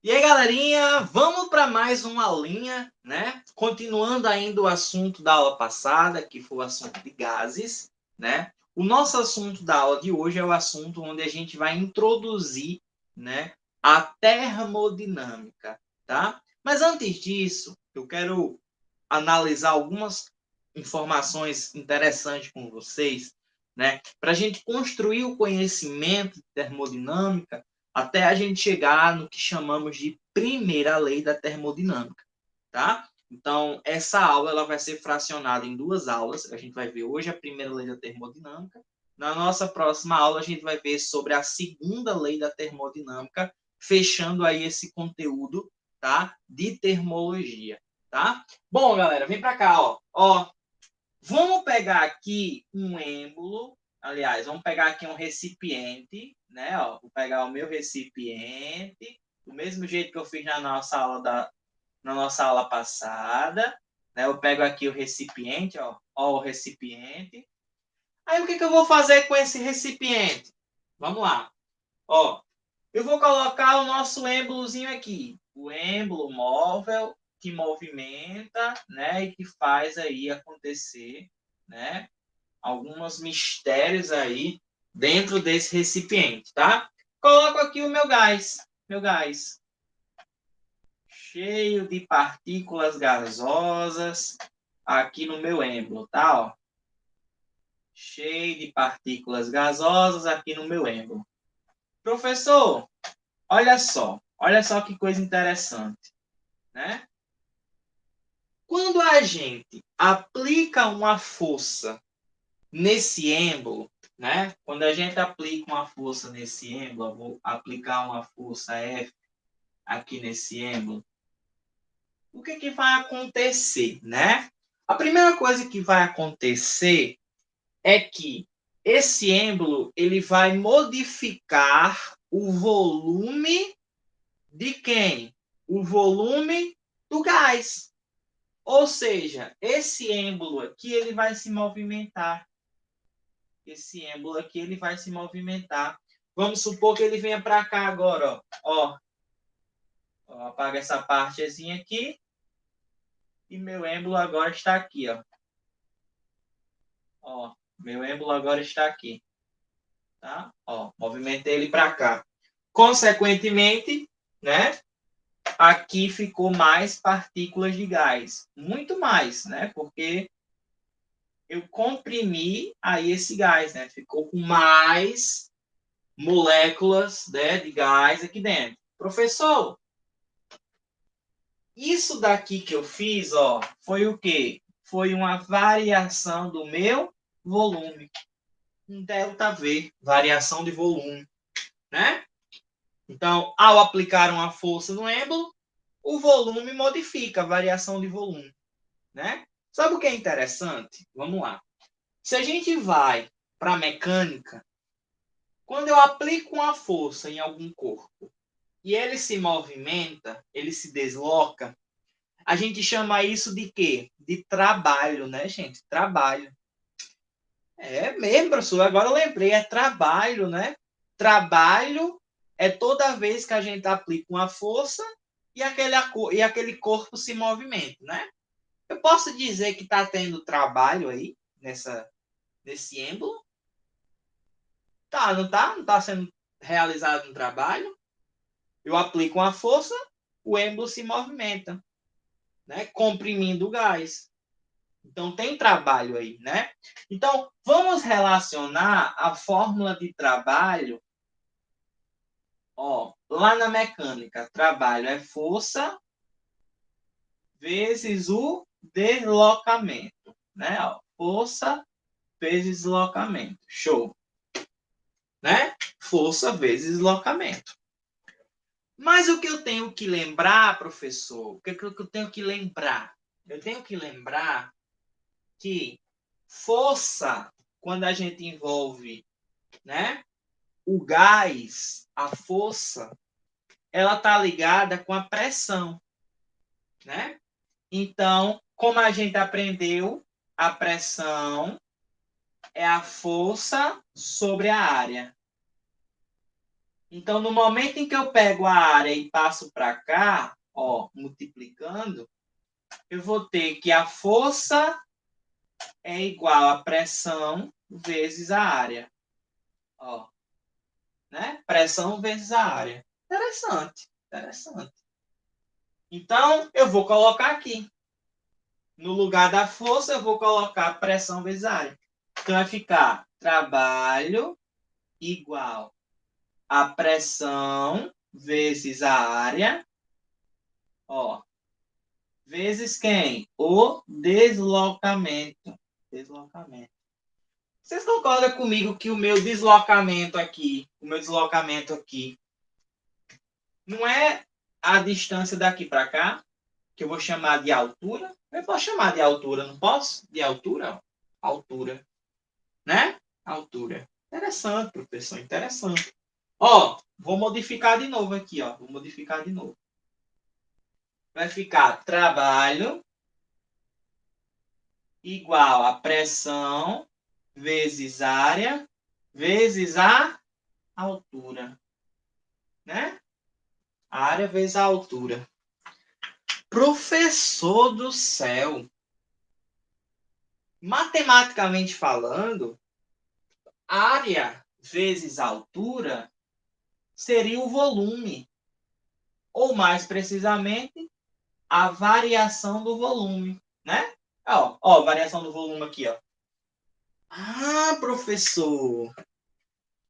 E aí, galerinha, vamos para mais uma aulinha, né? Continuando ainda o assunto da aula passada, que foi o assunto de gases, né? O nosso assunto da aula de hoje é o assunto onde a gente vai introduzir, né, a termodinâmica, tá? Mas antes disso, eu quero analisar algumas informações interessantes com vocês, né? Para a gente construir o conhecimento de termodinâmica até a gente chegar no que chamamos de primeira lei da termodinâmica, tá? Então, essa aula ela vai ser fracionada em duas aulas. A gente vai ver hoje a primeira lei da termodinâmica. Na nossa próxima aula, a gente vai ver sobre a segunda lei da termodinâmica, fechando aí esse conteúdo, tá? De termologia, tá? Bom, galera, vem para cá, ó. Vamos pegar aqui um êmbolo, aliás, vamos pegar aqui um recipiente, né? Ó, vou pegar o meu recipiente, do mesmo jeito que eu fiz na nossa aula passada, né? Eu pego aqui o recipiente, ó o recipiente. Aí o que eu vou fazer com esse recipiente? Vamos lá. Ó, eu vou colocar o nosso êmbolozinho aqui, o êmbolo móvel que movimenta, né, e que faz aí acontecer, né, alguns mistérios aí dentro desse recipiente, tá? Coloco aqui o meu gás, cheio de partículas gasosas aqui no meu êmbolo, tá? Ó, cheio de partículas gasosas aqui no meu êmbolo. Professor, olha só que coisa interessante, né? Quando a gente aplica uma força nesse êmbolo, né? Quando a gente aplica uma força nesse êmbolo, eu vou aplicar uma força F aqui nesse êmbolo, o que vai acontecer, né? A primeira coisa que vai acontecer é que esse êmbolo ele vai modificar o volume de quem? O volume do gás. Ou seja, esse êmbolo aqui ele vai se movimentar. Esse êmbolo aqui ele vai se movimentar. Vamos supor que ele venha para cá agora, ó. Apaga essa partezinha aqui e meu êmbolo agora está aqui, ó. Ó, meu êmbolo agora está aqui, tá? Ó, movimentei ele para cá. Consequentemente, né? Aqui ficou mais partículas de gás, muito mais, né? Porque eu comprimi aí esse gás, né? Ficou com mais moléculas, né, de gás aqui dentro. Professor, isso daqui que eu fiz, ó, foi o quê? Foi uma variação do meu volume. Um delta V, variação de volume, né? Então, ao aplicar uma força no êmbolo, o volume modifica a variação de volume, né? Sabe o que é interessante? Vamos lá. Se a gente vai para a mecânica, quando eu aplico uma força em algum corpo e ele se movimenta, ele se desloca, a gente chama isso de quê? De trabalho, né, gente? Trabalho. É mesmo, professor. Agora eu lembrei, é trabalho, né? Trabalho é toda vez que a gente aplica uma força e aquele corpo se movimenta, né? Eu posso dizer que está tendo trabalho aí nesse êmbolo? Tá, não tá? Não está sendo realizado um trabalho? Eu aplico uma força, o êmbolo se movimenta, né? Comprimindo o gás. Então tem trabalho aí, né? Então vamos relacionar a fórmula de trabalho, ó, lá na mecânica. Trabalho é força vezes o deslocamento, né? Ó, força vezes deslocamento. Show, né? Força vezes deslocamento. Mas o que eu tenho que lembrar, professor? O que eu tenho que lembrar? Eu tenho que lembrar que força, quando a gente envolve, né, o gás, a força, ela está ligada com a pressão, né? Então, como a gente aprendeu, a pressão é a força sobre a área. Então, no momento em que eu pego a área e passo para cá, ó, multiplicando, eu vou ter que a força é igual à pressão vezes a área. Ó, né? Pressão vezes a área. Interessante, interessante. Então, eu vou colocar aqui. No lugar da força, eu vou colocar pressão vezes a área. Então, vai ficar trabalho igual a pressão vezes a área, ó, vezes quem? O deslocamento. Deslocamento. Vocês concordam comigo que o meu deslocamento aqui, não é a distância daqui para cá, que eu vou chamar de altura? Eu posso chamar de altura, não posso? De altura? Altura, né? Altura. Interessante, professor, interessante. Ó, vou modificar de novo aqui, ó. Vou modificar de novo. Vai ficar trabalho igual a pressão vezes área vezes a altura, né? Área vezes a altura. Professor do céu. Matematicamente falando, área vezes altura seria o volume, ou mais precisamente, a variação do volume, né? Ó, variação do volume aqui, ó. Ah, professor,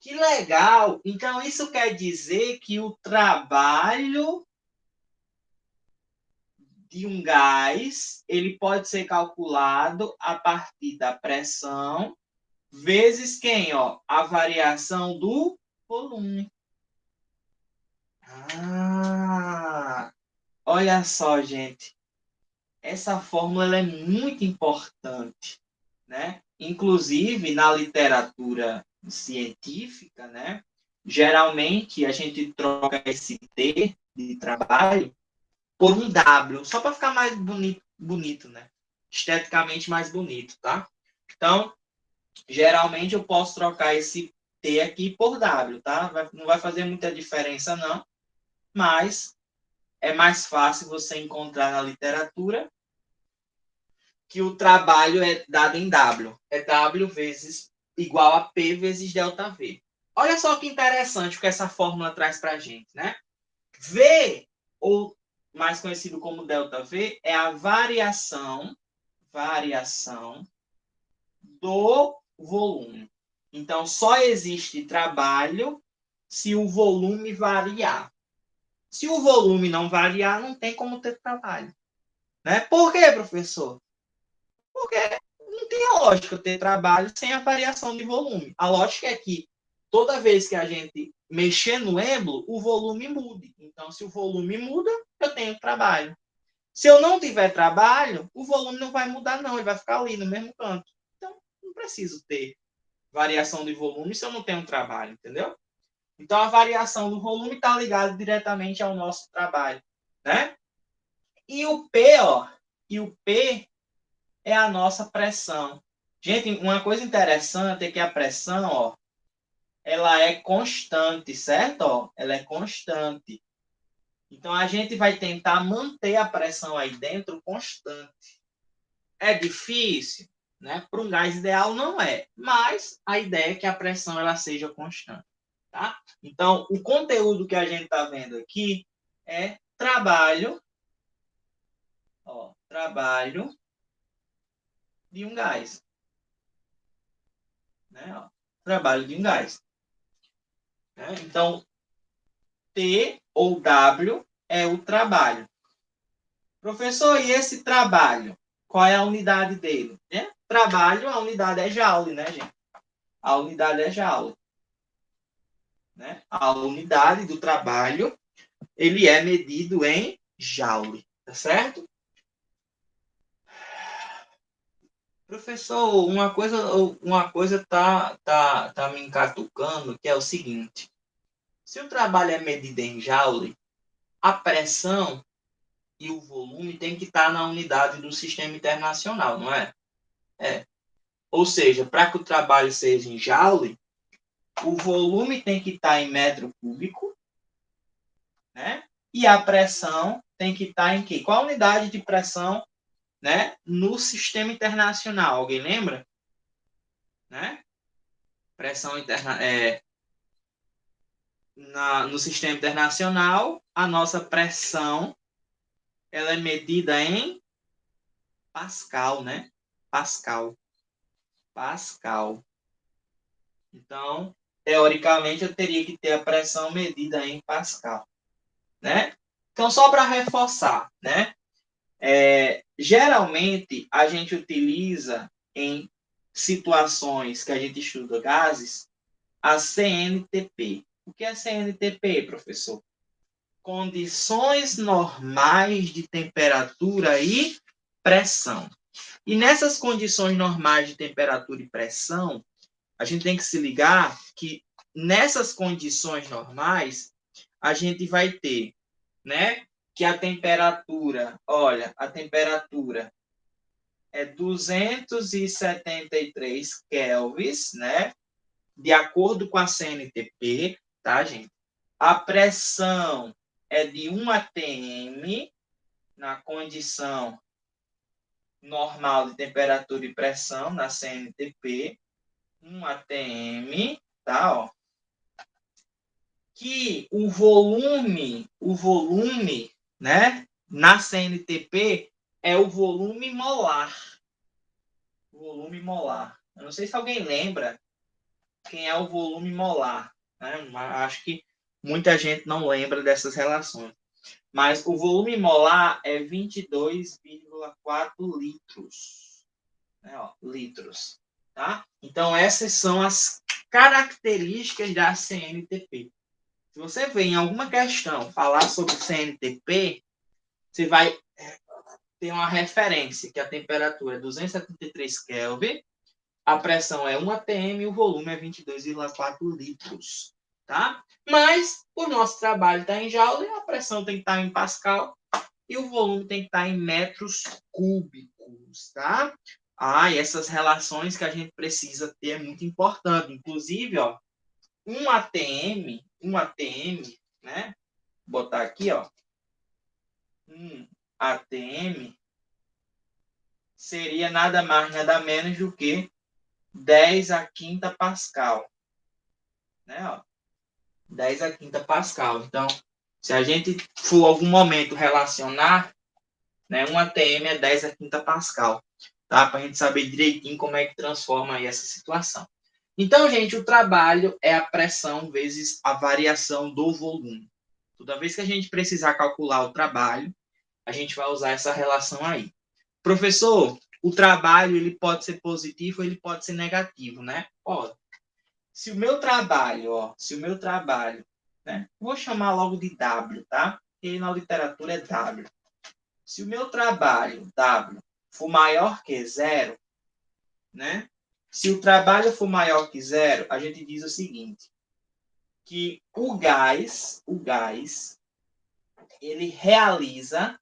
que legal! Então isso quer dizer que o trabalho de um gás, ele pode ser calculado a partir da pressão vezes quem, ó? A variação do volume. Ah, olha só, gente. Essa fórmula ela é muito importante, né? Inclusive na literatura científica, né? Geralmente a gente troca esse T de trabalho por um W, só para ficar mais bonito, né? Esteticamente mais bonito, tá? Então, geralmente eu posso trocar esse T aqui por W, tá? Não vai fazer muita diferença, não, mas é mais fácil você encontrar na literatura que o trabalho é dado em W. É W vezes igual a P vezes delta V. Olha só que interessante o que essa fórmula traz para a gente, né? V, ou mais conhecido como delta V, é a variação do volume. Então, só existe trabalho se o volume variar. Se o volume não variar, não tem como ter trabalho. Né? Por quê, professor? Porque não tem lógica ter trabalho sem a variação de volume. A lógica é que toda vez que a gente mexer no êmbolo, o volume mude. Então, se o volume muda, eu tenho trabalho. Se eu não tiver trabalho, o volume não vai mudar, não. Ele vai ficar ali no mesmo canto. Então, não preciso ter variação de volume se eu não tenho trabalho, entendeu? Então, a variação do volume está ligada diretamente ao nosso trabalho, né? E o P, ó, é a nossa pressão. Gente, uma coisa interessante é que a pressão, ó, ela é constante, certo? Ó, ela é constante. Então, a gente vai tentar manter a pressão aí dentro constante. É difícil, né? Para um gás ideal não é, mas a ideia é que a pressão ela seja constante, tá? Então, o conteúdo que a gente está vendo aqui é trabalho, ó, trabalho de um gás, né? Ó, trabalho de um gás. Né? Então, T ou W é o trabalho. Professor, e esse trabalho? Qual é a unidade dele? Né? Trabalho, a unidade é joule, né, gente? A unidade é joule. Né? A unidade do trabalho, ele é medido em joule, tá certo? Professor, uma coisa tá me encatucando, que é o seguinte. Se o trabalho é medido em joule, a pressão e o volume tem que estar na unidade do sistema internacional, não é? É. Ou seja, para que o trabalho seja em joule, O volume tem que estar em metro cúbico, né? E a pressão tem que estar em quê? Qual a unidade de pressão, né, no sistema internacional? Alguém lembra? Né? Pressão interna no sistema internacional, a nossa pressão ela é medida em Pascal, né? Pascal. Pascal. Então, teoricamente, eu teria que ter a pressão medida em Pascal, né? Então, só para reforçar, né? Geralmente, a gente utiliza em situações que a gente estuda gases, a CNTP. O que é CNTP, professor? Condições normais de temperatura e pressão. E nessas condições normais de temperatura e pressão, a gente tem que se ligar que nessas condições normais, a gente vai ter, né, que a temperatura, olha, a temperatura é 273 kelvins, né, de acordo com a CNTP, tá, gente? A pressão é de 1 atm na condição normal de temperatura e pressão na CNTP, 1 atm, tá, ó. Que o volume, né, na CNTP é o volume molar. O volume molar. Eu não sei se alguém lembra quem é o volume molar, né? Acho que muita gente não lembra dessas relações. Mas o volume molar é 22,4 litros. Né, ó, litros. Tá? Então, essas são as características da CNTP. Se você vê em alguma questão falar sobre CNTP, você vai ter uma referência, que a temperatura é 273 Kelvin, a pressão é 1 atm e o volume é 22,4 litros. Tá? Mas o nosso trabalho está em joule, a pressão tem que estar em Pascal e o volume tem que estar em metros cúbicos. Tá? E essas relações que a gente precisa ter é muito importante. Inclusive, ó, 1 atm, né? Vou botar aqui, ó. 1 atm seria nada mais, nada menos do que 10 a quinta Pascal. Né, ó? 10 a quinta Pascal. Então, se a gente for algum momento relacionar, né, 1 atm é 10 a quinta Pascal. Tá? Para a gente saber direitinho como é que transforma aí essa situação. Então, gente, o trabalho é a pressão vezes a variação do volume. Toda vez que a gente precisar calcular o trabalho, a gente vai usar essa relação aí. Professor, o trabalho ele pode ser positivo ou ele pode ser negativo, né? Pode. Se o meu trabalho, né? Vou chamar logo de W, tá? Porque na literatura é W. Se o meu trabalho, W, for maior que zero, né? Se o trabalho for maior que zero, a gente diz o seguinte, que o gás, ele realiza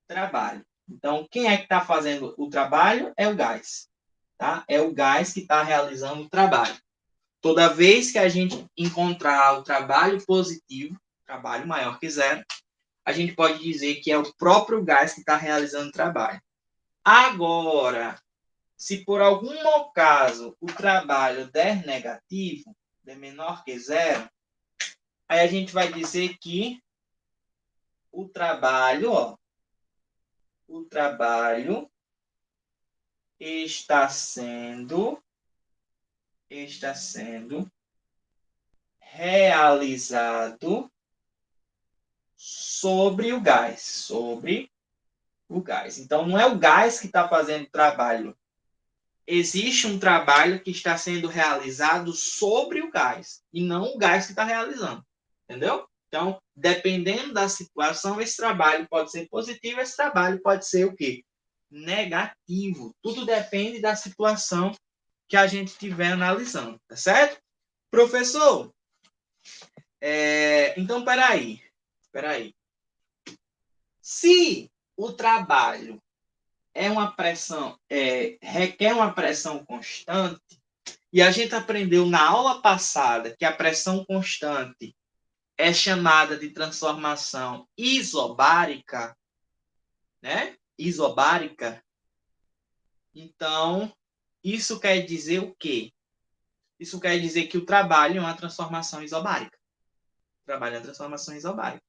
trabalho. Então, quem é que está fazendo o trabalho? É o gás. Tá? É o gás que está realizando o trabalho. Toda vez que a gente encontrar o trabalho positivo, trabalho maior que zero, a gente pode dizer que é o próprio gás que está realizando o trabalho. Agora, se por algum caso o trabalho der negativo, der menor que zero, aí a gente vai dizer que o trabalho está sendo realizado sobre o gás. Então, não é o gás que está fazendo o trabalho. Existe um trabalho que está sendo realizado sobre o gás, e não o gás que está realizando. Entendeu? Então, dependendo da situação, esse trabalho pode ser positivo, esse trabalho pode ser o quê? Negativo. Tudo depende da situação que a gente estiver analisando, tá certo? Professor, então, peraí. Se o trabalho requer uma pressão constante, E a gente aprendeu na aula passada que a pressão constante é chamada de transformação isobárica, né? Isobárica. Então, isso quer dizer o quê? Isso quer dizer que o trabalho é uma transformação isobárica. O trabalho é uma transformação isobárica.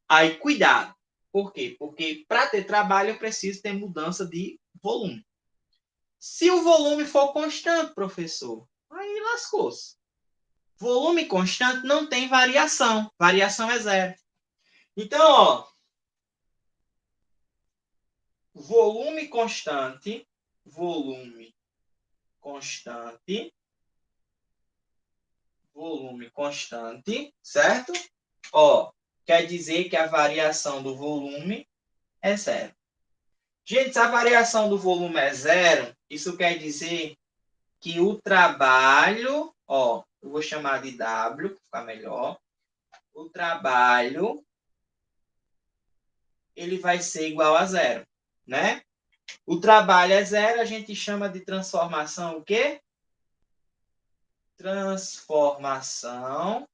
Aí, cuidado. Por quê? Porque para ter trabalho eu preciso ter mudança de volume. Se o volume for constante, professor, aí lascou-se. Volume constante não tem variação. Variação é zero. Então, ó, volume constante, volume constante, volume constante, certo? Ó, quer dizer que a variação do volume é zero. Gente, se a variação do volume é zero, isso quer dizer que o trabalho, ó, eu vou chamar de W, para ficar melhor. O trabalho, ele vai ser igual a zero, né? O trabalho é zero, a gente chama de transformação o quê? Transformação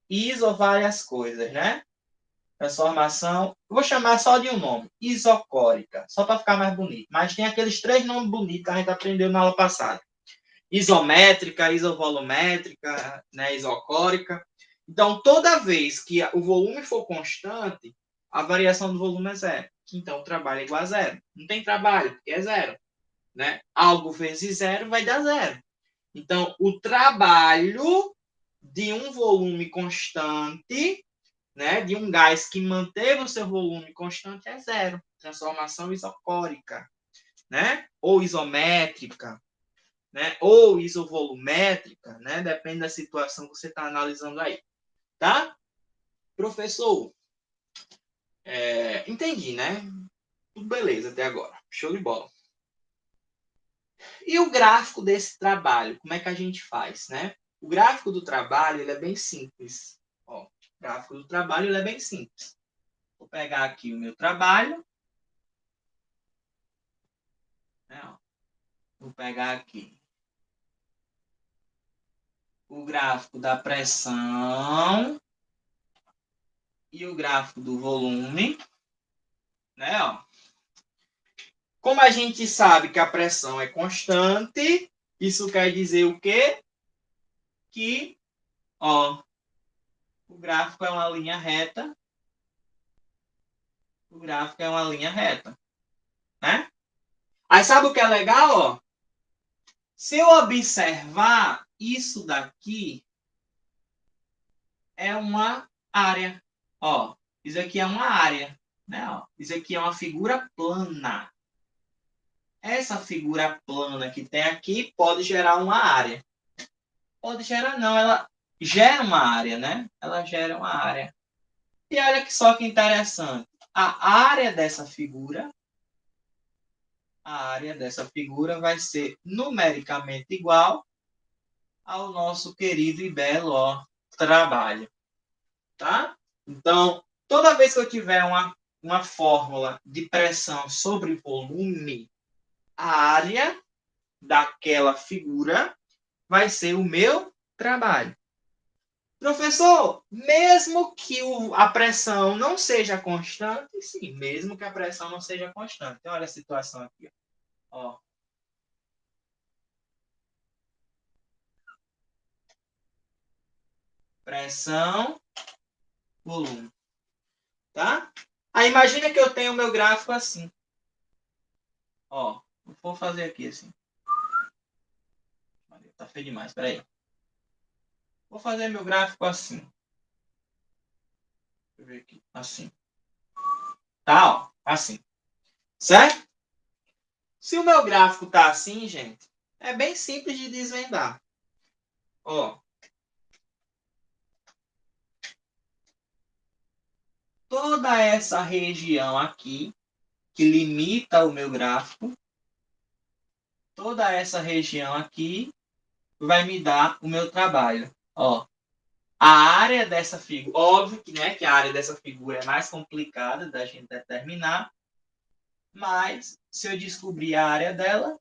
iso várias coisas, né? Transformação, eu vou chamar só de um nome, isocórica, só para ficar mais bonito. Mas tem aqueles 3 nomes bonitos que a gente aprendeu na aula passada. Isométrica, isovolumétrica, né, isocórica. Então, toda vez que o volume for constante, a variação do volume é zero. Então, o trabalho é igual a zero. Não tem trabalho, porque é zero. Né? Algo vezes zero vai dar zero. Então, o trabalho de um volume constante, né, de um gás que manteve o seu volume constante é zero. Transformação isocórica, né? Ou isométrica, né? Ou isovolumétrica, né? Depende da situação que você está analisando aí, tá? Professor, entendi, né? Tudo beleza até agora. Show de bola. E o gráfico desse trabalho, como é que a gente faz, né? O gráfico do trabalho, ele é bem simples. Ó, o gráfico do trabalho, ele é bem simples. Vou pegar aqui o meu trabalho. Né, ó. Vou pegar aqui o gráfico da pressão e o gráfico do volume. Né, ó. Como a gente sabe que a pressão é constante, isso quer dizer o quê? Que, ó, o gráfico é uma linha reta. O gráfico é uma linha reta, né? Aí sabe o que é legal, ó? Se eu observar isso daqui é uma área, ó. Isso aqui é uma área, né? Ó. Isso aqui é uma figura plana. Essa figura plana que tem aqui pode gerar uma área. Pode gerar não, ela gera uma área, né? Ela gera uma área. E olha que só que interessante. A área dessa figura vai ser numericamente igual ao nosso querido e belo ó, trabalho. Tá? Então, toda vez que eu tiver uma fórmula de pressão sobre volume, a área daquela figura vai ser o meu trabalho. Professor, mesmo que a pressão não seja constante, sim, mesmo que a pressão não seja constante. Olha a situação aqui. Ó. Pressão, volume. Tá? Aí imagina que eu tenho o meu gráfico assim. Ó, vou fazer aqui assim. Tá feio demais, peraí. Vou fazer meu gráfico assim. Deixa eu ver aqui. Assim. Tá, ó. Assim. Certo? Se o meu gráfico tá assim, gente, é bem simples de desvendar. Ó. Toda essa região aqui, que limita o meu gráfico, toda essa região aqui vai me dar o meu trabalho. Ó. A área dessa figura, óbvio que, né, que a área dessa figura é mais complicada da gente determinar, mas se eu descobrir a área dela,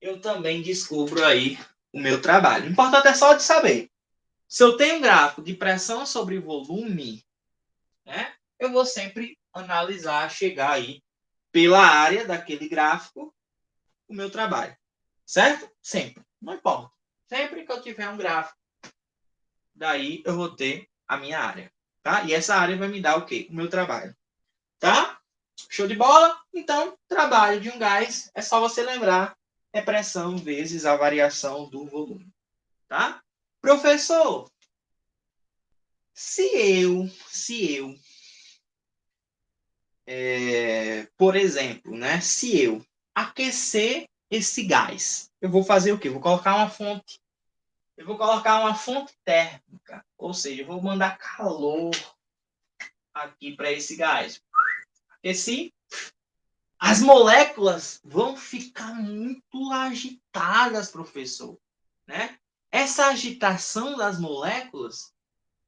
eu também descubro aí o meu trabalho. O importante é só de saber. Se eu tenho um gráfico de pressão sobre volume, né, eu vou sempre analisar, chegar aí pela área daquele gráfico, o meu trabalho. Certo? Sempre. Não importa. Sempre que eu tiver um gráfico, daí eu vou ter a minha área. Tá? E essa área vai me dar o quê? O meu trabalho. Tá? Show de bola? Então, trabalho de um gás é só você lembrar, é pressão vezes a variação do volume. Tá? Professor, se eu por exemplo, né, se eu aquecer esse gás, eu vou fazer o quê? Vou colocar uma fonte. Eu vou colocar uma fonte térmica, ou seja, eu vou mandar calor aqui para esse gás. Aqueci, as moléculas vão ficar muito agitadas, professor, né? Essa agitação das moléculas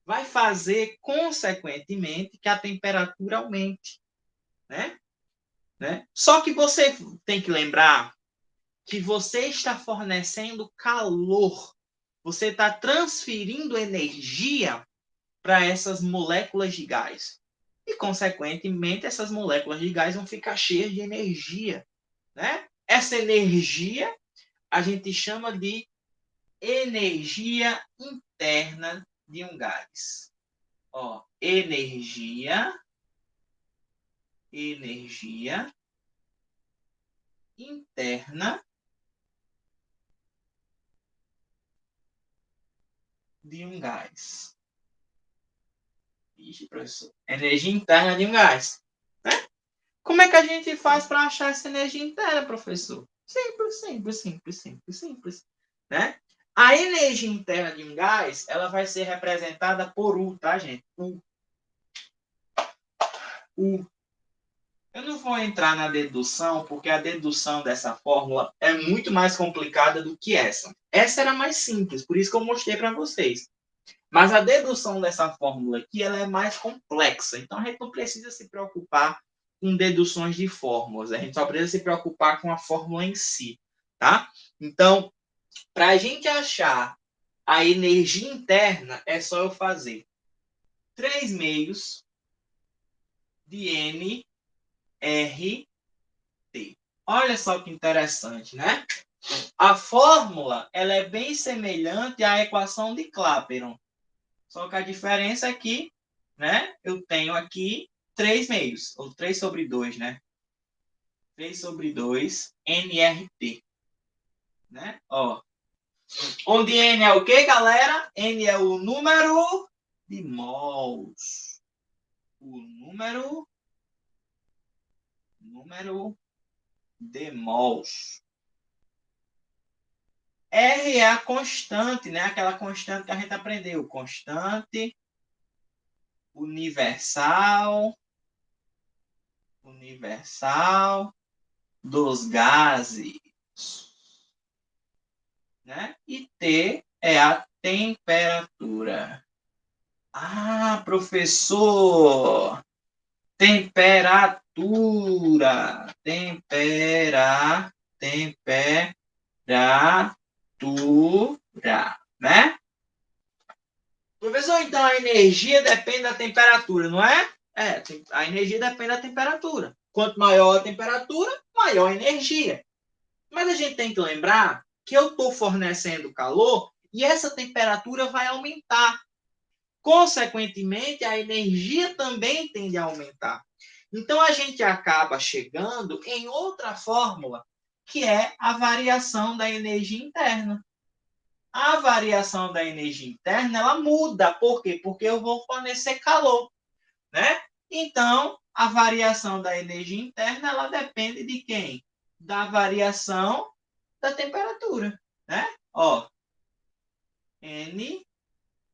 vai fazer, consequentemente, que a temperatura aumente, né? Só que você tem que lembrar que você está fornecendo calor, você está transferindo energia para essas moléculas de gás. E, consequentemente, essas moléculas de gás vão ficar cheias de energia, né? Essa energia a gente chama de energia interna de um gás. Ó, energia interna de um gás. Ixi, professor. Energia interna de um gás. Né? Como é que a gente faz para achar essa energia interna, professor? Simples, simples, simples, simples, simples. Né? A energia interna de um gás, ela vai ser representada por U, tá, gente? U. Eu não vou entrar na dedução, porque a dedução dessa fórmula é muito mais complicada do que essa. Essa era mais simples, por isso que eu mostrei para vocês. Mas a dedução dessa fórmula aqui, ela é mais complexa. Então, a gente não precisa se preocupar com deduções de fórmulas. A gente só precisa se preocupar com a fórmula em si, tá? Então, para a gente achar a energia interna, é só eu fazer 3 meios de nRT. Olha só que interessante, né? A fórmula, ela é bem semelhante à equação de Clapeyron. Só que a diferença é que, né, eu tenho aqui 3 meios, ou 3 sobre 2, né? 3 sobre 2 nRT. Né? Ó. Onde N é o quê, galera? N é o número de mols. O número de mols. R é a constante, né? Aquela constante que a gente aprendeu. Constante universal dos gases. Né? E T é a temperatura. Ah, professor! Temperatura. Temperatura. Né? Professor, então a energia depende da temperatura, não é? É, a energia depende da temperatura. Quanto maior a temperatura, maior a energia. Mas a gente tem que lembrar que eu estou fornecendo calor e essa temperatura vai aumentar. Consequentemente, a energia também tende a aumentar. Então, a gente acaba chegando em outra fórmula, que é a variação da energia interna. A variação da energia interna, ela muda. Por quê? Porque eu vou fornecer calor, né? Então, a variação da energia interna, ela depende de quem? Da variação da temperatura, né? Ó, N,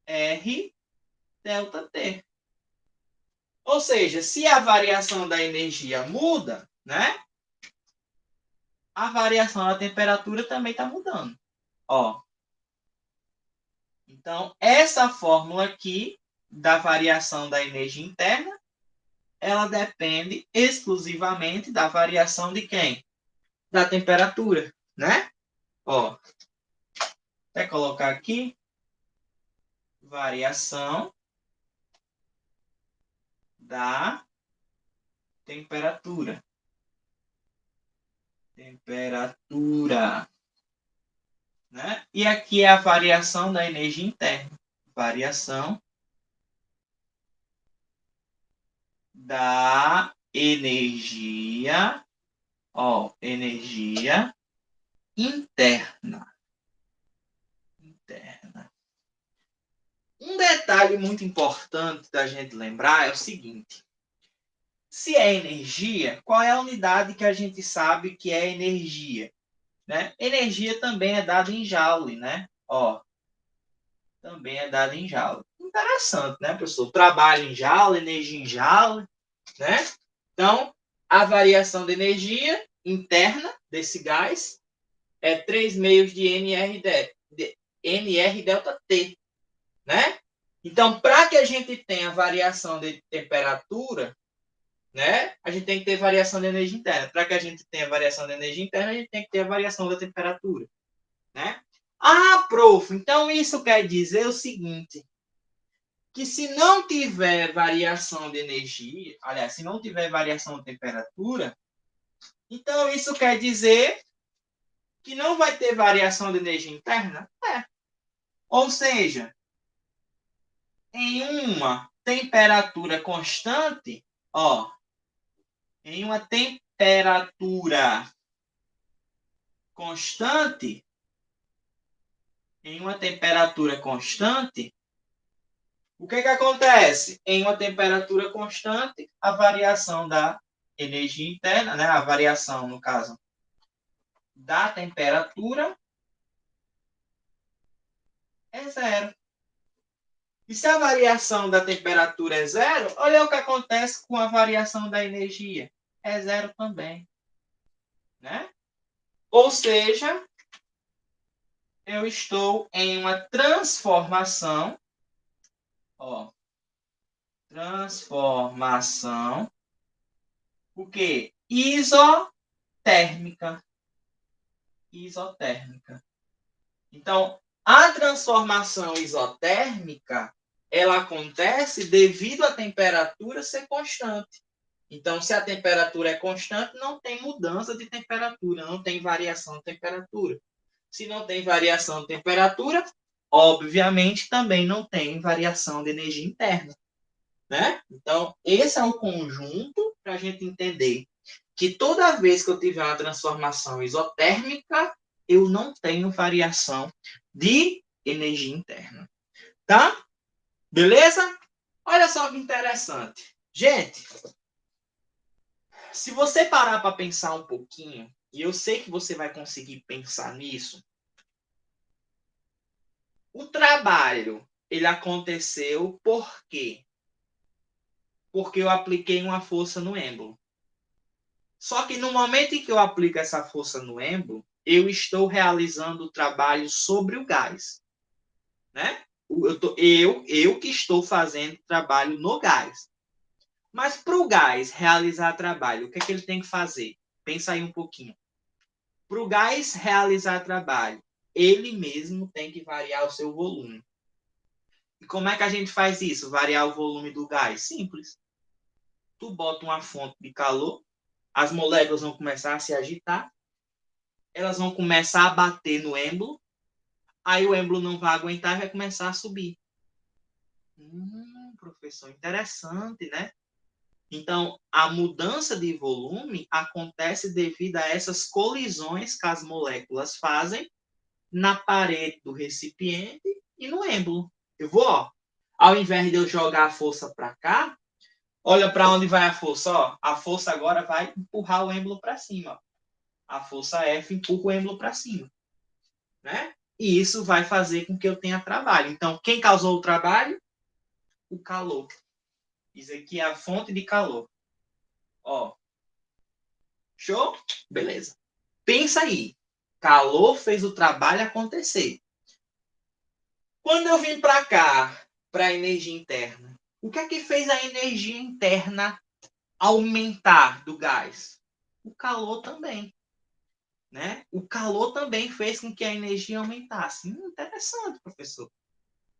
R, delta T. Ou seja, se a variação da energia muda, né? A variação da temperatura também está mudando. Ó. Então, essa fórmula aqui da variação da energia interna, ela depende exclusivamente da variação de quem? Da temperatura, né? Ó, até colocar aqui, variação da temperatura. Temperatura. Né? E aqui é a variação da energia interna. Variação da energia, ó, energia interna. Interna. Um detalhe muito importante da gente lembrar é o seguinte: se é energia, qual é a unidade que a gente sabe que é energia? Né? Energia também é dada em joule, né? Ó, também é dada em joule. Interessante, né, professor? Trabalho em joule, energia em joule, né? Então, a variação de energia interna desse gás é 3 meios de NR delta T, né? Então, para que a gente tenha variação de temperatura, né, a gente tem que ter variação de energia interna. Para que a gente tenha variação de energia interna, a gente tem que ter a variação da temperatura, né? Ah, prof, então isso quer dizer o seguinte, que se não tiver variação de energia, aliás, se não tiver variação de temperatura, então isso quer dizer que não vai ter variação de energia interna? É. Ou seja, em uma temperatura constante, ó, em uma temperatura constante, em uma temperatura constante, o que acontece? Em uma temperatura constante, a variação da energia interna, né, a variação, no caso, da temperatura é zero. E se a variação da temperatura é zero, olha o que acontece com a variação da energia. É zero também. Né? Ou seja, eu estou em uma transformação, ó, transformação, o quê? Isotérmica. Isotérmica. Então, a transformação isotérmica, ela acontece devido à temperatura ser constante. Então, se a temperatura é constante, não tem mudança de temperatura, não tem variação de temperatura. Se não tem variação de temperatura, obviamente também não tem variação de energia interna. Né? Então, esse é o conjunto para a gente entender que toda vez que eu tiver uma transformação isotérmica, eu não tenho variação de energia interna. Tá? Beleza? Olha só que interessante. Gente, se você parar para pensar um pouquinho, e eu sei que você vai conseguir pensar nisso, o trabalho, ele aconteceu por quê? Porque eu apliquei uma força no êmbolo. Só que no momento em que eu aplico essa força no êmbolo, eu estou realizando o trabalho sobre o gás. Né? Eu que estou fazendo trabalho no gás. Mas para o gás realizar trabalho, o que é que ele tem que fazer? Pensa aí um pouquinho. Para o gás realizar trabalho, ele mesmo tem que variar o seu volume. E como é que a gente faz isso? Variar o volume do gás? Simples. Tu bota uma fonte de calor, as moléculas vão começar a se agitar, elas vão começar a bater no êmbolo, aí o êmbolo não vai aguentar e vai começar a subir. Professor, interessante, né? Então, a mudança de volume acontece devido a essas colisões que as moléculas fazem na parede do recipiente e no êmbolo. Eu vou, ó, ao invés de eu jogar a força para cá, olha para onde vai a força, ó. A força agora vai empurrar o êmbolo para cima. Ó. A força F empurra o êmbolo para cima, né? E isso vai fazer com que eu tenha trabalho. Então, quem causou o trabalho? O calor. Isso aqui é a fonte de calor. Ó. Show? Beleza. Pensa aí. Calor fez o trabalho acontecer. Quando eu vim para cá, para a energia interna, o que é que fez a energia interna aumentar do gás? O calor também. né? O calor também fez com que a energia aumentasse. Interessante, professor.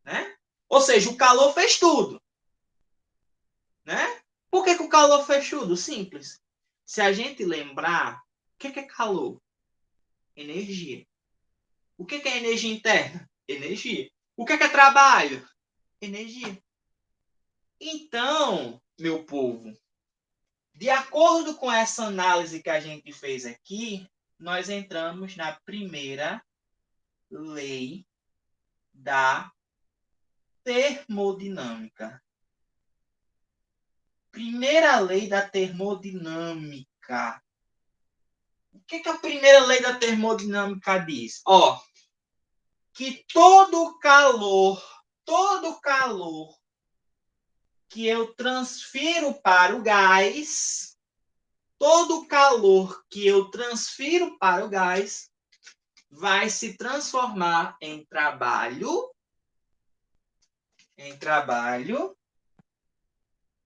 Né? Ou seja, o calor fez tudo. Né? Por que o calor fez tudo? Simples. Se a gente lembrar, o que é calor? Energia. O que é energia interna? Energia. O que é trabalho? Energia. Então, meu povo, de acordo com essa análise que a gente fez aqui, nós entramos na primeira lei da termodinâmica. Primeira lei da termodinâmica. O que a primeira lei da termodinâmica diz? Que todo calor que eu transfiro para o gás, todo calor que eu transfiro para o gás vai se transformar em trabalho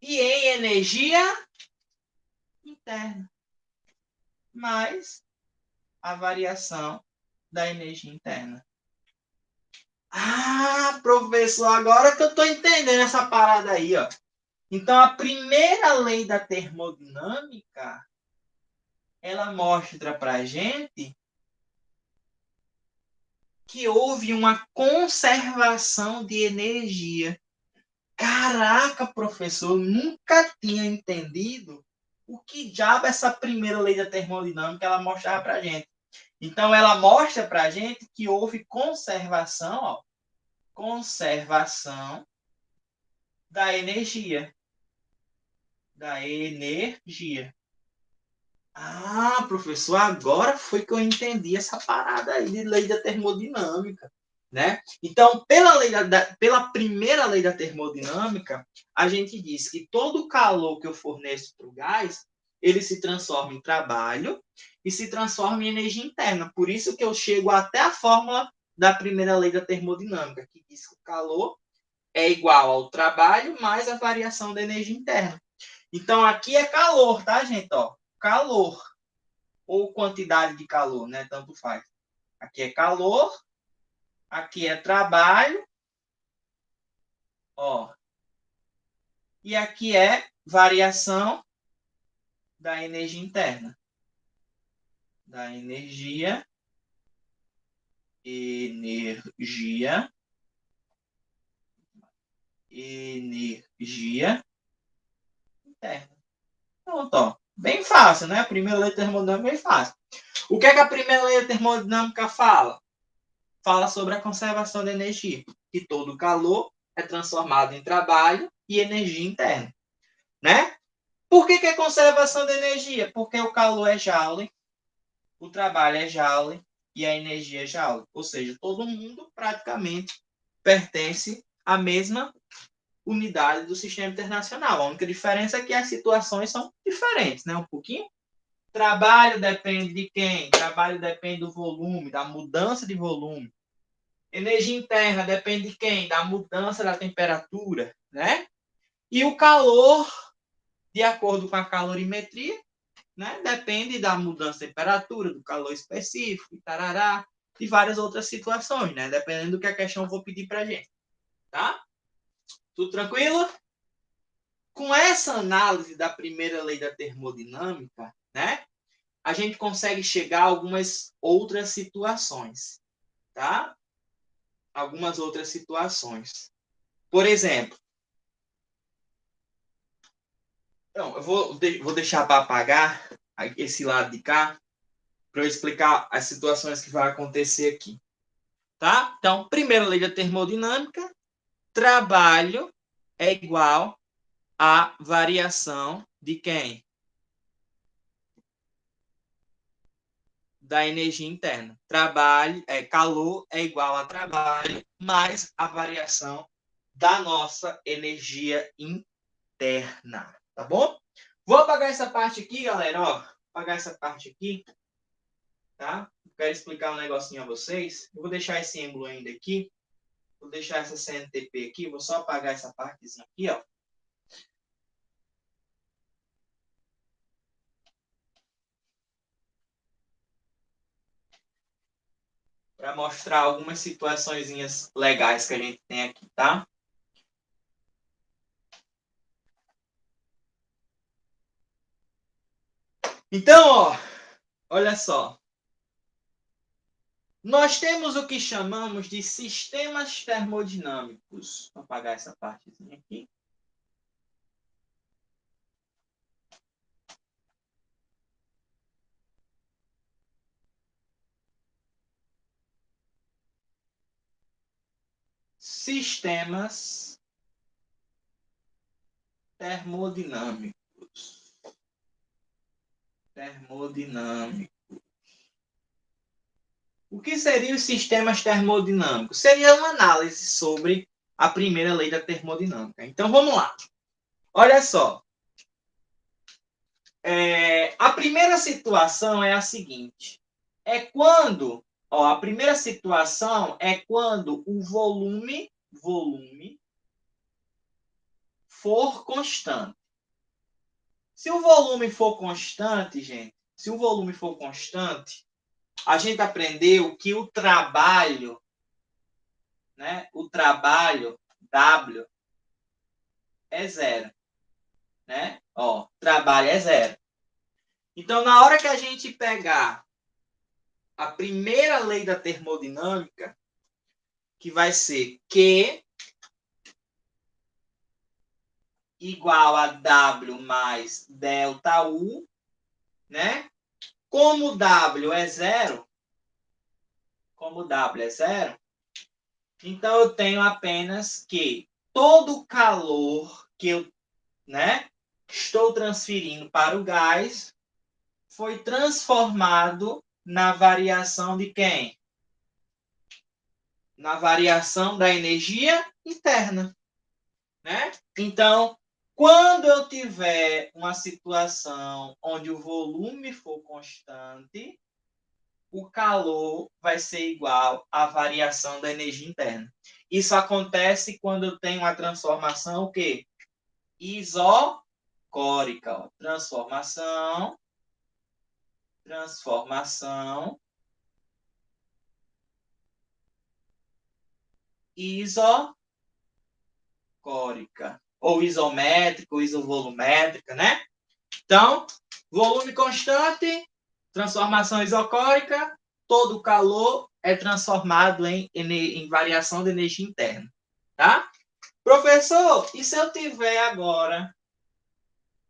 e em energia interna, mais a variação da energia interna. Ah, professor, agora que eu estou entendendo essa parada aí, ó. Então, a primeira lei da termodinâmica, ela mostra para a gente que houve uma conservação de energia. Caraca, professor, eu nunca tinha entendido o que diabo essa primeira lei da termodinâmica ela mostrava para a gente. Então, ela mostra para a gente que houve conservação da energia. Da energia. Ah, professor, agora foi que eu entendi essa parada aí de lei da termodinâmica, né? Então, pela primeira lei da termodinâmica, a gente diz que todo o calor que eu forneço para o gás, ele se transforma em trabalho e se transforma em energia interna. Por isso que eu chego até a fórmula da primeira lei da termodinâmica, que diz que o calor é igual ao trabalho mais a variação da energia interna. Então, aqui é calor, tá, gente? Calor ou quantidade de calor, né? Tanto faz. Aqui é calor, aqui é trabalho, e aqui é variação da energia interna. Da energia interna. Pronto, Bem fácil, né? A primeira lei termodinâmica é bem fácil. O que a primeira lei termodinâmica fala? Fala sobre a conservação da energia, que todo calor é transformado em trabalho e energia interna, né? Por que é conservação da energia? Porque o calor é Joule, o trabalho é Joule e a energia é Joule. Ou seja, todo mundo praticamente pertence à mesma unidade do sistema internacional. A única diferença é que as situações são diferentes, né? Um pouquinho. Trabalho depende de quem? Trabalho depende do volume, da mudança de volume. Energia interna depende de quem? Da mudança da temperatura, né? E o calor, de acordo com a calorimetria, né? Depende da mudança de temperatura, do calor específico, tarará, e várias outras situações, né? Dependendo do que a questão for pedir para a gente, tá? Tudo tranquilo? Com essa análise da primeira lei da termodinâmica, né? A gente consegue chegar a algumas outras situações, tá? Algumas outras situações. Por exemplo, então, eu vou deixar para apagar esse lado de cá para eu explicar as situações que vão acontecer aqui. Tá? Então, primeira lei da termodinâmica, trabalho é igual a variação de quem? Da energia interna. Calor é igual a trabalho mais a variação da nossa energia interna. Tá bom? Vou apagar essa parte aqui, galera. Apagar essa parte aqui. Tá? Quero explicar um negocinho a vocês. Eu vou deixar esse símbolo ainda aqui. Vou deixar essa CNTP aqui. Vou só apagar essa partezinha aqui, para mostrar algumas situaçõezinhas legais que a gente tem aqui, tá? Então, ó, olha só. Nós temos o que chamamos de sistemas termodinâmicos. Vou apagar essa partezinha aqui. Sistemas termodinâmicos. O que seriam os sistemas termodinâmicos? Seria uma análise sobre a primeira lei da termodinâmica. Então, vamos lá. Olha só. A primeira situação é a seguinte. A primeira situação é quando o volume for constante. Se o volume for constante, gente, a gente aprendeu que o trabalho, né, W é zero, né? Ó, trabalho é zero. Então, na hora que a gente pegar a primeira lei da termodinâmica, que vai ser Q igual a W mais delta U, né? Como W é zero, então eu tenho apenas que todo o calor que eu, né, estou transferindo para o gás foi transformado na variação de quem? Na variação da energia interna, né? Então, quando eu tiver uma situação onde o volume for constante, o calor vai ser igual à variação da energia interna. Isso acontece quando eu tenho uma transformação o quê? Isocórica. Ó. Transformação isocórica. Ou isométrica, ou isovolumétrica, né? Então, volume constante, transformação isocórica, todo o calor é transformado em variação de energia interna. Tá? Professor, e se eu tiver agora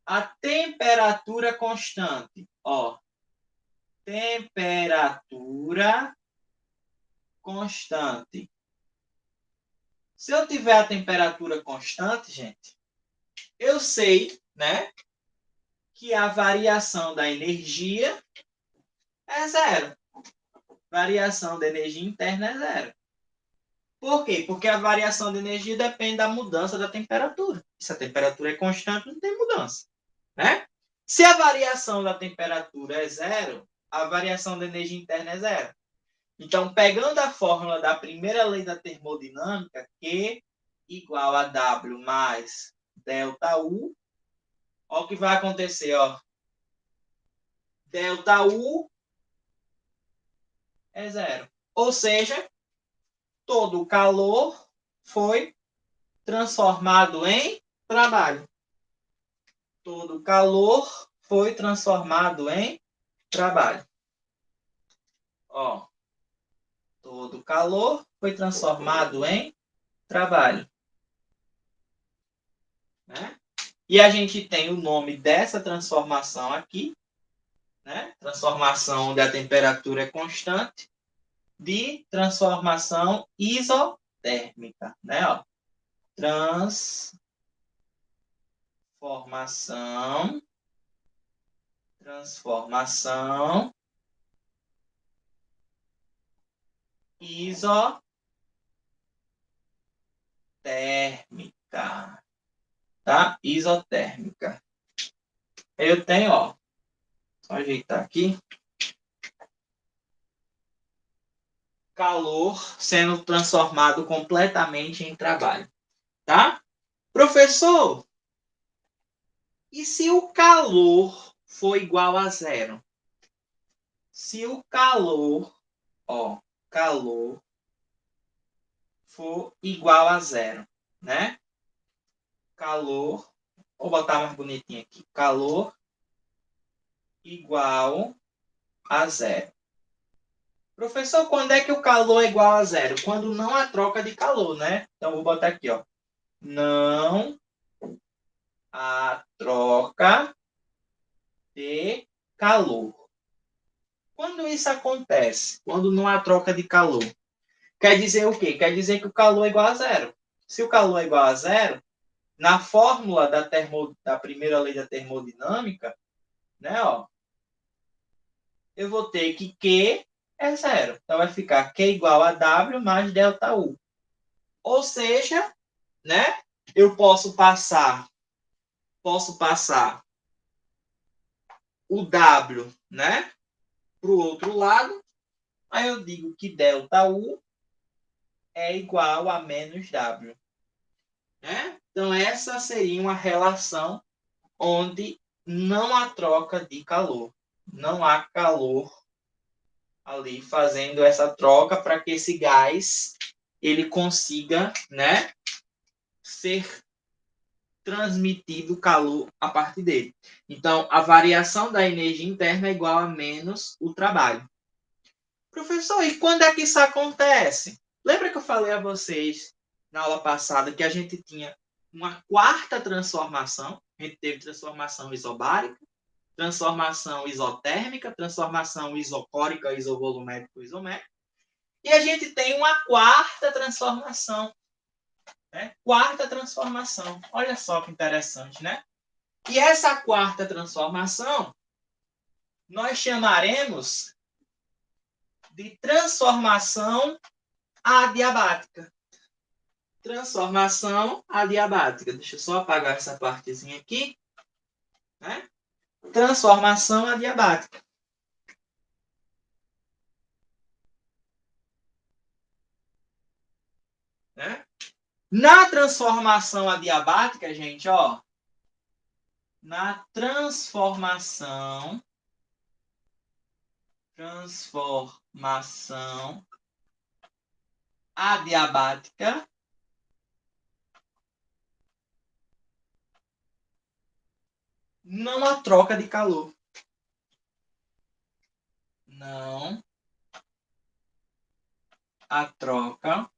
a temperatura constante? Ó, temperatura constante. Se eu tiver a temperatura constante, gente, eu sei, né, que a variação da energia é zero. Variação da energia interna é zero. Por quê? Porque a variação de energia depende da mudança da temperatura. Se a temperatura é constante, não tem mudança. Né? Se a variação da temperatura é zero, a variação da energia interna é zero. Então, pegando a fórmula da primeira lei da termodinâmica, Q igual a W mais delta U, olha o que vai acontecer. Ó. Delta U é zero. Ou seja, todo o calor foi transformado em trabalho. Todo o calor foi transformado em trabalho. Ó, todo o calor foi transformado em trabalho. Né? E a gente tem o nome dessa transformação aqui, né? Transformação onde a temperatura é constante, de transformação isotérmica. Né? Ó, transformação isotérmica, tá? Isotérmica. Eu tenho, ó, só ajeitar aqui, calor sendo transformado completamente em trabalho, tá? Professor, e se o calor for igual a zero? Se o calor, ó, calor for igual a zero, né? Calor, vou botar mais bonitinho aqui. Calor igual a zero. Professor, quando é que o calor é igual a zero? Quando não há troca de calor, né? Então, vou botar aqui, ó. Não há troca de calor. Quando isso acontece, quando não há troca de calor, quer dizer o quê? Quer dizer que o calor é igual a zero. Se o calor é igual a zero, na fórmula da primeira lei da termodinâmica, né, ó, eu vou ter que Q é zero. Então, vai ficar Q igual a W mais ΔU. Ou seja, né, eu posso passar o W, né, para o outro lado. Aí eu digo que ΔU é igual a menos W. Né? Então, essa seria uma relação onde não há troca de calor. Não há calor ali fazendo essa troca para que esse gás ele consiga, né, ser transmitido calor a partir dele. Então, a variação da energia interna é igual a menos o trabalho. Professor, e quando é que isso acontece? Lembra que eu falei a vocês na aula passada que a gente tinha uma quarta transformação? A gente teve transformação isobárica, transformação isotérmica, transformação isocórica, isovolumétrica, isométrica. E a gente tem uma quarta transformação. Né? Quarta transformação. Olha só que interessante, né? E essa quarta transformação nós chamaremos de transformação adiabática. Transformação adiabática. Deixa eu só apagar essa partezinha aqui. Né? Transformação adiabática. Né? Na transformação adiabática, gente, ó. Na transformação adiabática, não há troca de calor. Não há troca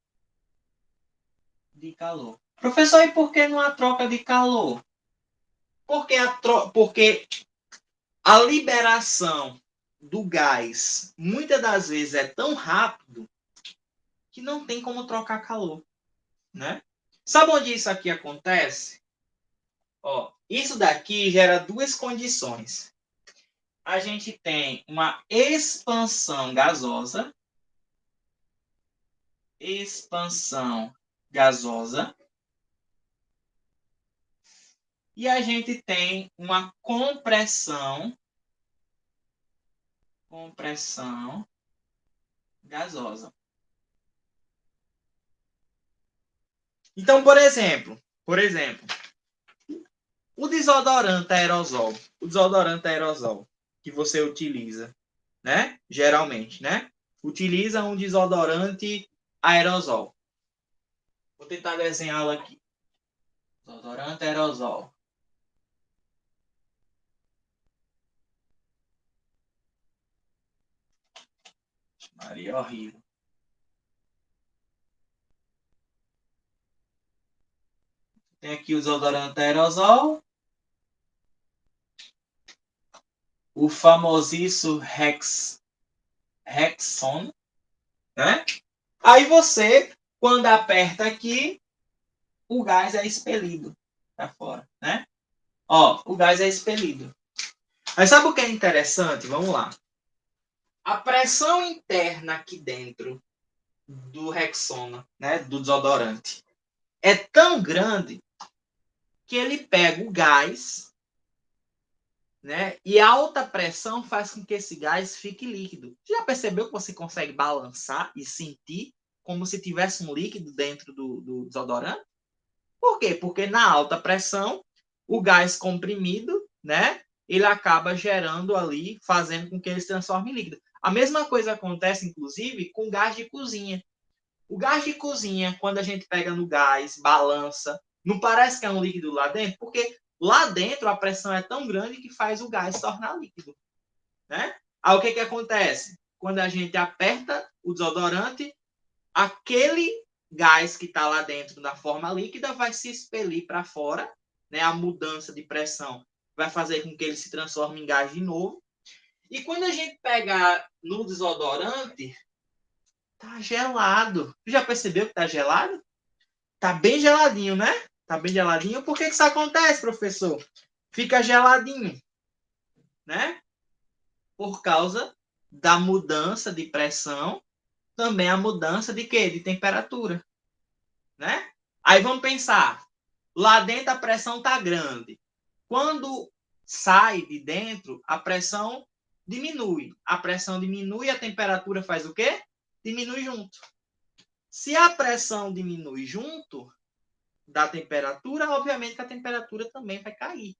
de calor. Professor, e por que não há troca de calor? Porque a liberação do gás muitas das vezes é tão rápido que não tem como trocar calor, né? Sabe onde isso aqui acontece? Ó, isso daqui gera duas condições. A gente tem uma expansão gasosa, e a gente tem uma compressão gasosa. Então, por exemplo, o desodorante aerosol que você utiliza, né? Geralmente, né? Utiliza um desodorante aerosol. Vou tentar desenhá-lo aqui. Desodorante aerosol. Maria, horrível. Tem aqui o desodorante aerosol. O famosíssimo Rexona, né? Aí você, quando aperta aqui, o gás é expelido para fora, né? Ó, o gás é expelido. Mas sabe o que é interessante? Vamos lá. A pressão interna aqui dentro do Rexona, né, do desodorante, é tão grande que ele pega o gás, né, e a alta pressão faz com que esse gás fique líquido. Já percebeu que você consegue balançar e sentir como se tivesse um líquido dentro do desodorante? Por quê? Porque na alta pressão, o gás comprimido, né, ele acaba gerando ali, fazendo com que ele se transforme em líquido. A mesma coisa acontece, inclusive, com gás de cozinha. O gás de cozinha, quando a gente pega no gás, balança, não parece que é um líquido lá dentro? Porque lá dentro a pressão é tão grande que faz o gás se tornar líquido, né? Aí o que acontece? Quando a gente aperta o desodorante, aquele gás que está lá dentro da forma líquida vai se expelir para fora, né? A mudança de pressão vai fazer com que ele se transforme em gás de novo. E quando a gente pega no desodorante, tá gelado. Tu já percebeu que tá gelado? Tá bem geladinho, né? Tá bem geladinho. Por que isso acontece, professor? Fica geladinho, né? Por causa da mudança de pressão, também a mudança de quê? De temperatura, né? Aí vamos pensar, lá dentro a pressão tá grande. Quando sai de dentro, a pressão diminui. A pressão diminui, a temperatura faz o quê? Diminui junto. Se a pressão diminui junto da temperatura, obviamente que a temperatura também vai cair.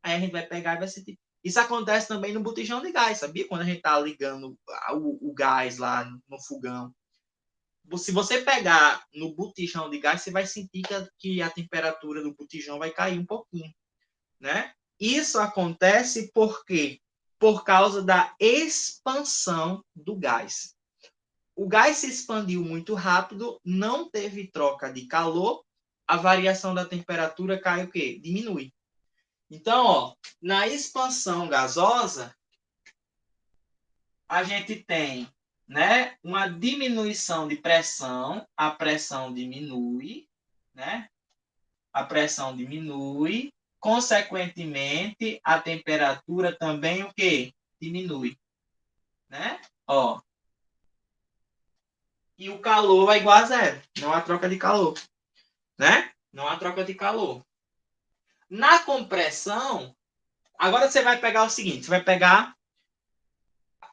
Aí a gente vai pegar e vai sentir. Isso acontece também no botijão de gás, sabia? Quando a gente está ligando o gás lá no fogão. Se você pegar no botijão de gás, você vai sentir que a temperatura do botijão vai cair um pouquinho, né? Isso acontece por quê? Por causa da expansão do gás. O gás se expandiu muito rápido, não teve troca de calor, a variação da temperatura cai o quê? Diminui. Então, ó, na expansão gasosa, a gente tem, né, uma diminuição de pressão, a pressão diminui, né? A pressão diminui, consequentemente, a temperatura também o quê? Diminui, né? Ó. E o calor vai igual a zero, não há troca de calor, né? Não há troca de calor. Na compressão, agora você vai pegar o seguinte, você vai pegar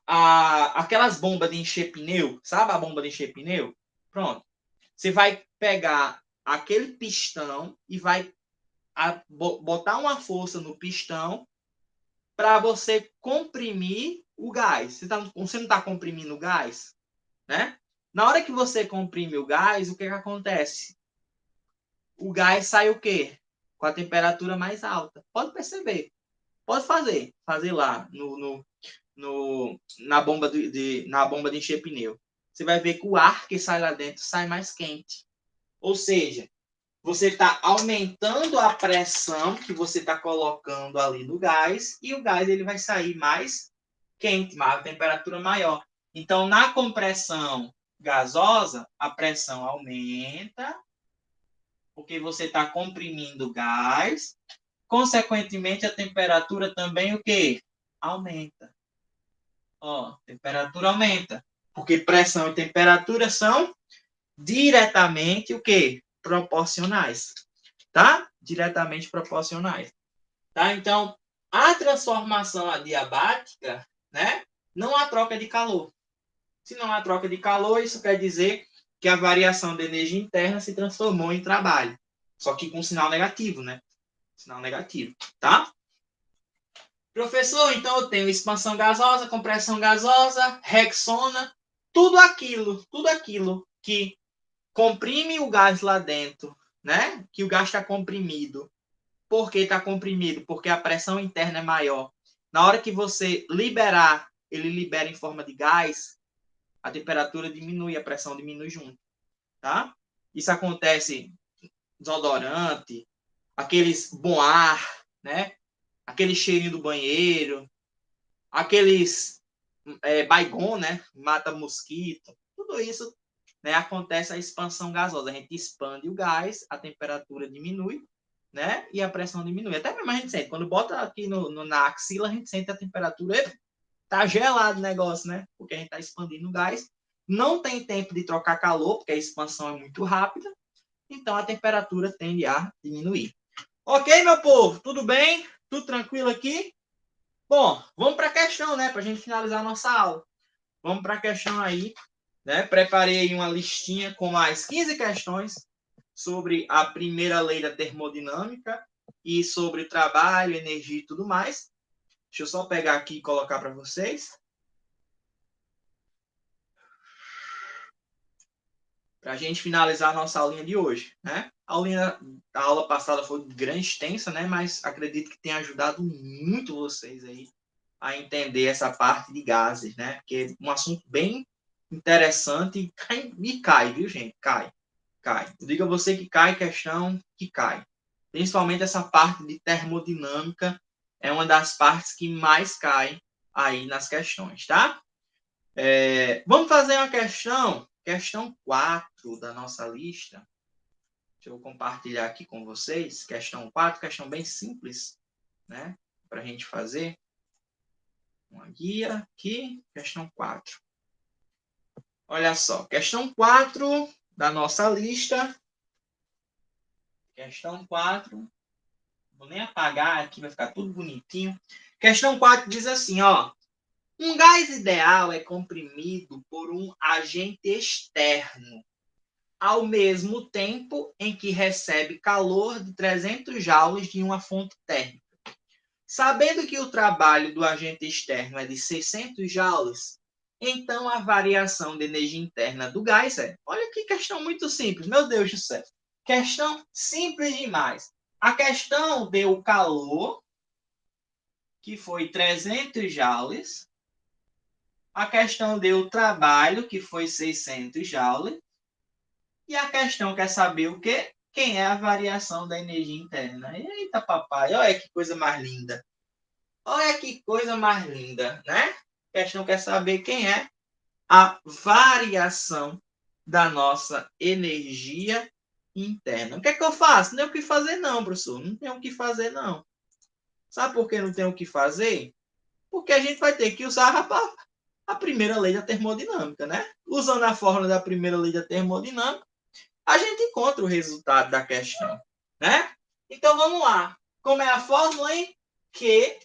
aquelas bombas de encher pneu, sabe a bomba de encher pneu? Pronto. Você vai pegar aquele pistão e vai botar uma força no pistão para você comprimir o gás. Você não está comprimindo o gás, né? Na hora que você comprime o gás, o que acontece? O gás sai o quê? Com a temperatura mais alta. Pode perceber. Pode fazer lá na bomba de encher pneu. Você vai ver que o ar que sai lá dentro sai mais quente. Ou seja, você está aumentando a pressão que você está colocando ali no gás e o gás ele vai sair mais quente, mais temperatura maior. Então, na compressão gasosa, a pressão aumenta porque você está comprimindo o gás. Consequentemente, a temperatura também o quê? Aumenta. Ó, temperatura aumenta. Porque pressão e temperatura são diretamente o quê? Proporcionais. Tá? Diretamente proporcionais. Tá? Então, a transformação adiabática, né? Não há troca de calor. Se não há troca de calor, isso quer dizer que a variação de energia interna se transformou em trabalho. Só que com sinal negativo, né? Sinal negativo, tá? Professor, então eu tenho expansão gasosa, compressão gasosa, Rexona, tudo aquilo que comprime o gás lá dentro, né? Que o gás está comprimido. Por que está comprimido? Porque a pressão interna é maior. Na hora que você liberar, ele libera em forma de gás, a temperatura diminui, a pressão diminui junto, tá? Isso acontece desodorante, aqueles bom ar, né? Aquele cheirinho do banheiro, aqueles Baygon, né? Mata mosquito, tudo isso, né? Acontece a expansão gasosa. A gente expande o gás, a temperatura diminui, né? E a pressão diminui. Até mesmo a gente sente. Quando bota aqui na axila, a gente sente a temperatura. Tá gelado o negócio, né? Porque a gente tá expandindo o gás. Não tem tempo de trocar calor, porque a expansão é muito rápida. Então a temperatura tende a diminuir. Ok, meu povo? Tudo bem? Tudo tranquilo aqui? Bom, vamos para a questão, né? Para a gente finalizar a nossa aula. Vamos para a questão aí. Né? Preparei uma listinha com mais 15 questões sobre a primeira lei da termodinâmica e sobre trabalho, energia e tudo mais. Deixa eu só pegar aqui e colocar para vocês. para a gente finalizar a nossa aulinha de hoje, né? A aula passada foi grande, extensa, né? Mas acredito que tenha ajudado muito vocês aí a entender essa parte de gases, né? Porque é um assunto bem interessante e cai, viu, gente? Cai. Eu digo a você que cai questão que cai. Principalmente essa parte de termodinâmica é uma das partes que mais cai aí nas questões, tá? Vamos fazer uma questão 4 da nossa lista. Deixa eu compartilhar aqui com vocês. Questão 4, questão bem simples, né? Para a gente fazer uma guia aqui. Questão 4. Olha só, questão 4 da nossa lista. Questão 4. Vou nem apagar aqui, vai ficar tudo bonitinho. Questão 4 diz assim, ó. Um gás ideal é comprimido por um agente externo, ao mesmo tempo em que recebe calor de 300 joules de uma fonte térmica. Sabendo que o trabalho do agente externo é de 600 joules, então a variação de energia interna do gás é... Olha que questão muito simples, meu Deus do céu. Questão simples demais. A questão deu o calor, que foi 300 joules. A questão deu o trabalho, que foi 600 joules. E a questão quer saber o quê? Quem é a variação da energia interna. Eita, papai, olha que coisa mais linda. Olha que coisa mais linda, né? A questão quer saber quem é a variação da nossa energia interna. O que é que eu faço? Não tenho o que fazer não, professor. Não tenho o que fazer não. Sabe por que não tenho o que fazer? Porque a gente vai ter que usar a primeira lei da termodinâmica, né? Usando a fórmula da primeira lei da termodinâmica, a gente encontra o resultado da questão, né? Então, vamos lá. Como é a fórmula, hein? Q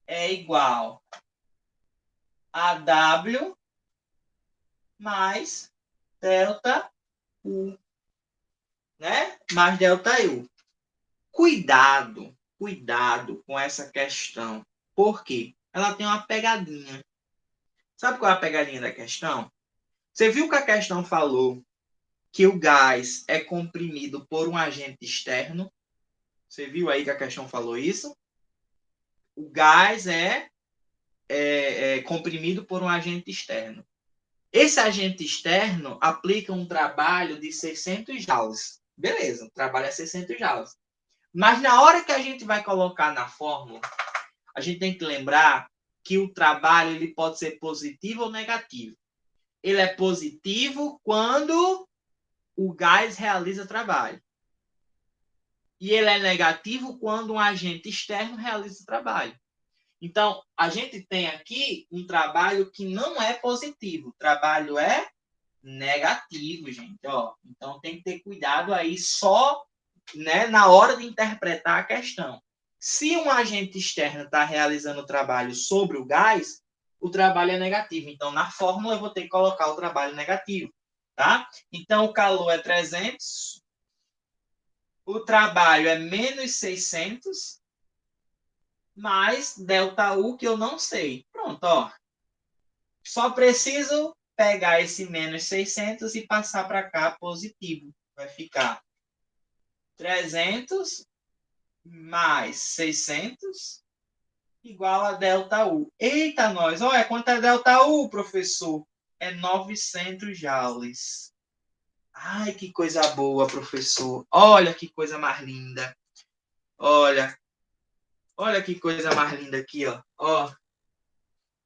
é igual a W mais delta U, né? Mais delta U. Cuidado com essa questão. Por quê? Ela tem uma pegadinha. Sabe qual é a pegadinha da questão? Você viu que a questão falou que o gás é comprimido por um agente externo? Você viu aí que a questão falou isso? O gás é comprimido por um agente externo. Esse agente externo aplica um trabalho de 600 joules. Beleza, o trabalho é 600 joules. Mas na hora que a gente vai colocar na fórmula, a gente tem que lembrar que o trabalho ele pode ser positivo ou negativo. Ele é positivo quando o gás realiza trabalho. E ele é negativo quando um agente externo realiza trabalho. Então, a gente tem aqui um trabalho que não é positivo. O trabalho é negativo, gente. Ó, então, tem que ter cuidado aí só, né, na hora de interpretar a questão. Se um agente externo está realizando o trabalho sobre o gás, o trabalho é negativo. Então, na fórmula, eu vou ter que colocar o trabalho negativo. Tá? Então, o calor é 300, o trabalho é menos 600, mais ΔU, que eu não sei. Pronto, ó. Só preciso pegar esse menos 600 e passar para cá positivo. Vai ficar 300 mais 600 igual a ΔU. Eita, nós! Olha, quanto é ΔU, professor? É 900 joules. Ai, que coisa boa, professor. Olha que coisa mais linda. Olha que coisa mais linda aqui, ó. Ó,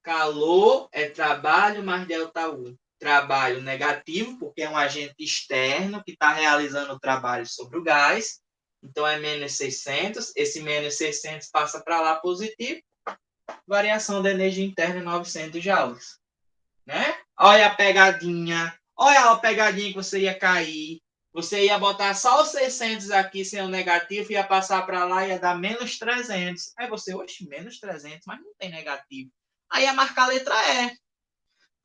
calor é trabalho mais ΔU. Trabalho negativo, porque é um agente externo que está realizando o trabalho sobre o gás. Então, é menos 600. Esse menos 600 passa para lá positivo. Variação da energia interna em 900 joules. Né? Olha a pegadinha. Olha a pegadinha que você ia cair. Você ia botar só os 600 aqui sem o negativo, ia passar para lá e ia dar menos 300. Aí você, oxe, menos 300, mas não tem negativo. Aí ia marcar a letra E,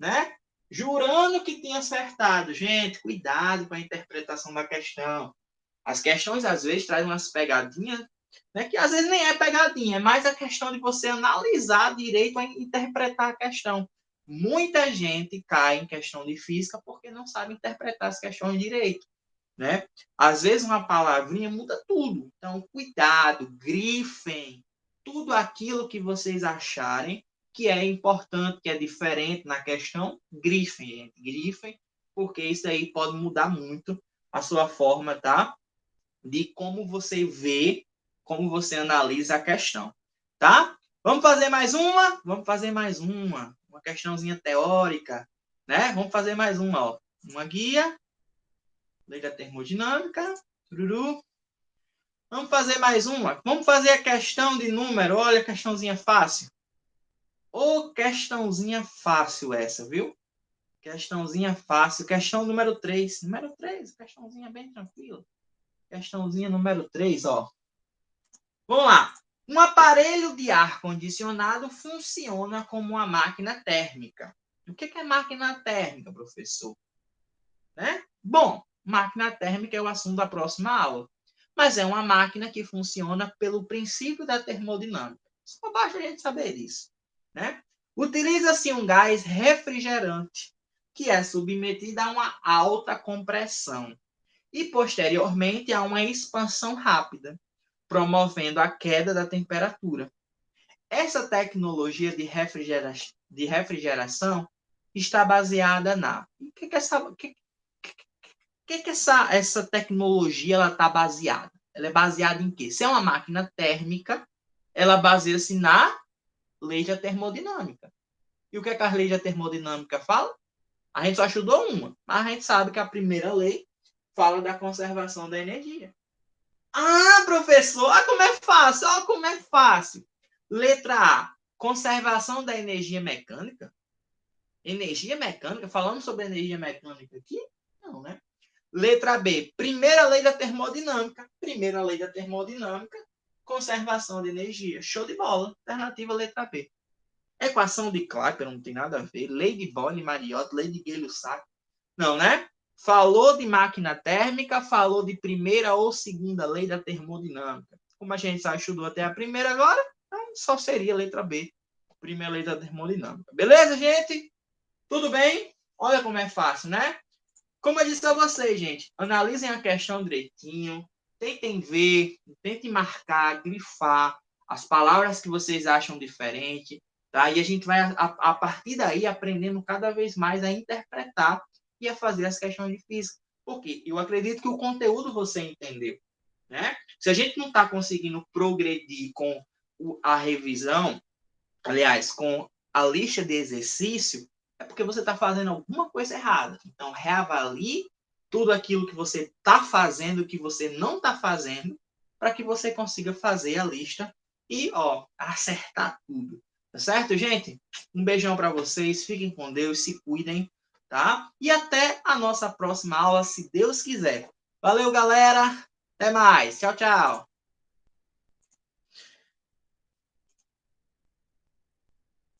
né? Jurando que tinha acertado. Gente, cuidado com a interpretação da questão. As questões, às vezes, trazem umas pegadinhas, né? Que às vezes nem é pegadinha, é mais a questão de você analisar direito e interpretar a questão. Muita gente cai em questão de física porque não sabe interpretar as questões direito, né? Às vezes uma palavrinha muda tudo. Então, cuidado, grifem tudo aquilo que vocês acharem que é importante, que é diferente na questão, grifem, gente, grifem, porque isso aí pode mudar muito a sua forma, tá? De como você vê, como você analisa a questão, tá? Vamos fazer mais uma? Vamos fazer mais uma questãozinha teórica, né? Vamos fazer mais uma, ó. Uma guia, lei da termodinâmica, tururu. Vamos fazer mais uma. Vamos fazer a questão de número. Olha, questãozinha fácil. Ô, questãozinha fácil essa, viu? Questãozinha fácil. Questão número 3. Número 3, questãozinha bem tranquila. Questãozinha número 3, ó. Vamos lá. Um aparelho de ar-condicionado funciona como uma máquina térmica. O que é máquina térmica, professor? Né? Bom, máquina térmica é o assunto da próxima aula. Mas é uma máquina que funciona pelo princípio da termodinâmica. Só basta a gente saber isso. Né? Utiliza-se um gás refrigerante que é submetido a uma alta compressão e, posteriormente, a uma expansão rápida, promovendo a queda da temperatura. Essa tecnologia de refrigeração está baseada na... O que essa tecnologia está baseada? Ela é baseada em quê? Se é uma máquina térmica, ela baseia-se na lei da termodinâmica. E o que a lei da termodinâmica fala? A gente só estudou uma, mas a gente sabe que a primeira lei fala da conservação da energia. Ah, professor, olha como é fácil, olha como é fácil. Letra A, conservação da energia mecânica. Energia mecânica? Falamos sobre energia mecânica aqui? Não, né? Letra B, primeira lei da termodinâmica. Primeira lei da termodinâmica, conservação de energia. Show de bola. Alternativa letra B. Equação de Klaper não tem nada a ver. Lei de Boyle-Mariotte, lei de Gay-Lussac. Não, né? Falou de máquina térmica, falou de primeira ou segunda lei da termodinâmica. Como a gente só estudou até a primeira agora, então só seria a letra B, primeira lei da termodinâmica. Beleza, gente? Tudo bem? Olha como é fácil, né? Como eu disse a vocês, gente, analisem a questão direitinho, tentem ver, tentem marcar, grifar as palavras que vocês acham diferente, tá? E a gente vai, a partir daí, aprendendo cada vez mais a interpretar e a fazer as questões de física. Porque eu acredito que o conteúdo você entendeu, né? Se a gente não está conseguindo progredir com a revisão, aliás, com a lista de exercício, é porque você está fazendo alguma coisa errada. Então, reavalie tudo aquilo que você está fazendo, o que você não está fazendo, para que você consiga fazer a lista e, ó, acertar tudo. Tá certo, gente? Um beijão para vocês, fiquem com Deus, se cuidem, tá? E até a nossa próxima aula, se Deus quiser. Valeu, galera! Até mais! Tchau, tchau!